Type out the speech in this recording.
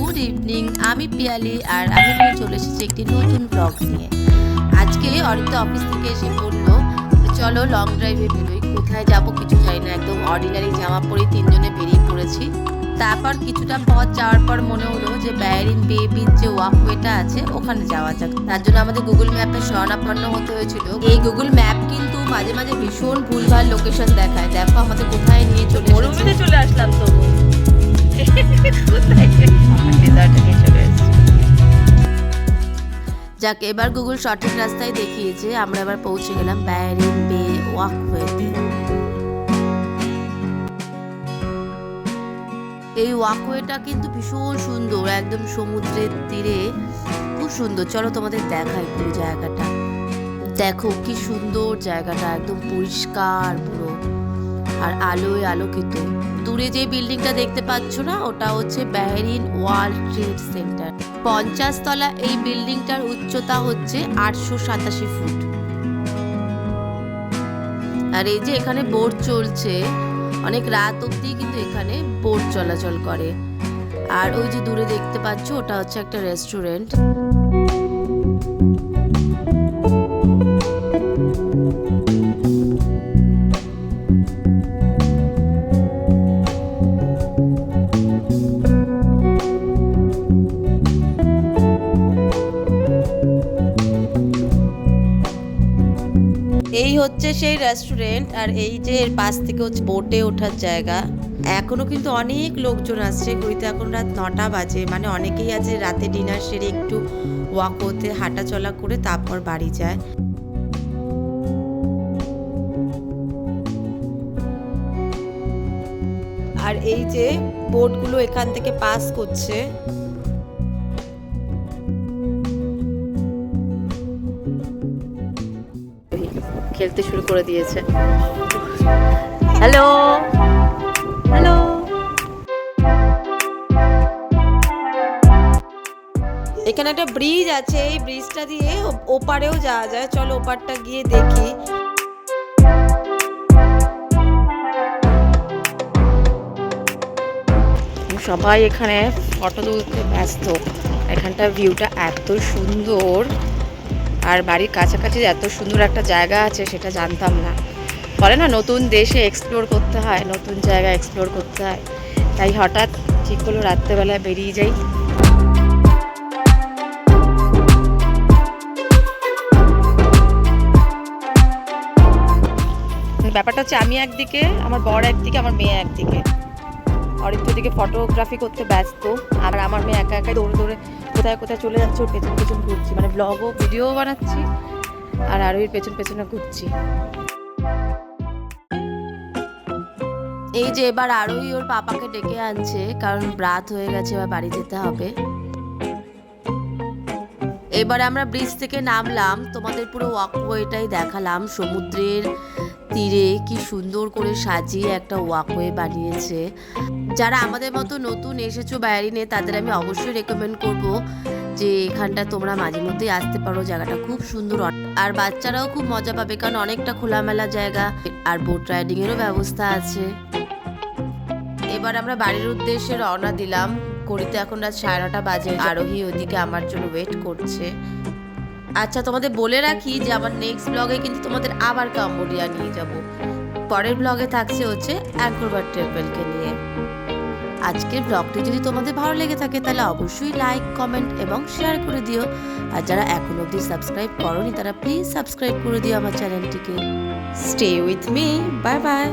Good evening, আমি পিয়ালি আর আমি নিয়ে চলে এসেছি একটি নতুন ব্লগ নিয়ে। আজকে অরিত্রা অফিস থেকে এসে বললো চলো লং ড্রাইভে বেরোই। কোথায় যাব কিছু জানি না, একদম অর্ডিনারি জামা পরে তিনজনে বেরিয়ে পড়েছি। তারপর কিছুটা পথ যাওয়ার পর মনে হলো যে ব্যারিন বে বিচ যে ওয়াকওয়েটা আছে ওখানে যাওয়া যাক। তার জন্য আমাদের গুগল ম্যাপে শরণাপন্ন হতে হয়েছিল। এই গুগল ম্যাপ কিন্তু মাঝে মাঝে ভীষণ ভুলভাল লোকেশন দেখায়। দেখো আমাদের কোথায় নিয়ে চলে আসলাম তো যাক, এবার গুগল সঠিক রাস্তায় দেখিয়েছে। আমরা এবার পৌঁছে গেলাম ব্যারিন বে ওয়াকওয়েতে। এই ওয়াকওয়েটা কিন্তু ভীষণ সুন্দর, একদম সমুদ্রের তীরে, খুব সুন্দর। চলো তোমাদের দেখাই পুরো জায়গাটা। দেখো কি সুন্দর জায়গাটা, একদম পরিষ্কার পুরো আর আলোয় আলোকিত। দূরে যে বিল্ডিংটা দেখতে পাচ্ছ না, ওটা হচ্ছে ব্যারিন ওয়ার্ল্ড ট্রেড সেন্টার। 50 তলা এই বিল্ডিংটার উচ্চতা হচ্ছে 887 ফুট। আর এই যে এখানে বোট চলছে, অনেক রাত অবধি কিন্তু এখানে বোট চলাচল করে। আর ওই যে দূরে দেখতে পাচ্ছ ওটা হচ্ছে একটা রেস্টুরেন্ট। এই হচ্ছে সেই রেস্টুরেন্ট, আর এই যে এর পাশ থেকে হচ্ছে বোটে ওঠার জায়গা। এখনো কিন্তু অনেক লোকজন আসছে। ঘড়িতে এখন রাত 9টা বাজে, মানে অনেকেই আছে রাতে ডিনার সেরে একটু ওয়াক করতে, হাঁটা চলা করে তারপর বাড়ি যায়। আর এই যে বোটগুলো এখান থেকে পাস করছে। খেলতে শুরু করে দিয়েছে। হ্যালো হ্যালো, এখানে একটা ব্রিজ আছে, এই ব্রিজটা দিয়ে ওপারেও যাওয়া যায়। চলো ওপারটা গিয়ে দেখি। সবাই এখানে ফটো তুলতে ব্যস্ত। এখানটার ভিউটা এত সুন্দর, আর বাড়ির কাছাকাছি এত সুন্দর একটা জায়গা আছে সেটা জানতাম না। বলে না নতুন দেশে এক্সপ্লোর করতে হয়, নতুন জায়গা এক্সপ্লোর করতে হয়। তাই হঠাৎ ঠিক হলো রাত্রেবেলা বেরিয়ে যাই। ব্যাপারটা হচ্ছে আমি একদিকে, আমার বর একদিকে, আমার মেয়ে একদিকে। অরিত্র দিকে ফটোগ্রাফি করতে ব্যস্ত, আর আমার মেয়ে একা একাই দৌড়ে দৌড়ে কোথায় কোথায় চলে যাচ্ছে, ওর পেছন পেছন ঘুরছি। মানে ব্লগও ভিডিও বানাচ্ছি আর আরোহীর পেছন পেছনে ঘুরছি। এই যে এবার আরোহী ওর পাপাকে ডেকে আনছে, কারণ রাত হয়ে গেছে, এবার বাড়ি যেতে হবে। এবার আমরা ব্রিজ থেকে নামলাম, তোমাদের পুরো ওয়াকওয়েটাই দেখালাম। সমুদ্রের তীরে কি সুন্দর করে সাজিয়ে একটা ওয়াকওয়ে বানিয়েছে। যারা আমাদের মতো নতুন এসেছো ব্যারিনে, তাদের আমি অবশ্যই রেকমেন্ড করব যে এখানটা তোমরা মাঝে মধ্যেই আসতে পারো। জায়গাটা খুব সুন্দর, আর বাচ্চারাও খুব মজা পাবে, কারণ অনেকটা খোলামেলা জায়গা, আর বোট রাইডিং এরও ব্যবস্থা আছে। এবার আমরা বাড়ির উদ্দেশ্যে রওনা দিলাম। ঘড়িতে এখন রাত 9:30 বাজে। আরোহী ওদিকে আমার জন্য ওয়েট করছে। আচ্ছা, তোমাদের বলে রাখি যে আমার নেক্সট ব্লগে কিন্তু তোমাদের আবার কাম্বোডিয়া নিয়ে যাব। পরের ব্লগে থাকছে হচ্ছে অ্যাঙ্কর ওয়াট টেম্পলকে নিয়ে। আজকের ব্লগটি যদি তোমাদের ভালো লেগে থাকে তাহলে অবশ্যই লাইক, কমেন্ট এবং শেয়ার করে দিও। আর যারা এখনো অবধি সাবস্ক্রাইব করোনি তারা প্লিজ সাবস্ক্রাইব করে দিও আমার চ্যানেলটিকে। Stay with me, bye bye.